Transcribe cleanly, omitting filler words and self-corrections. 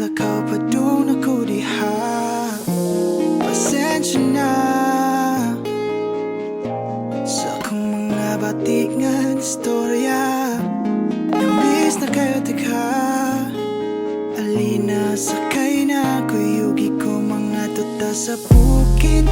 lakaw pa doon ako diha. Pasensya na sa akong mga batik nga istorya. Namiss na kayo tika, alina sakay na kuyugi ko mga tuta sa bukid.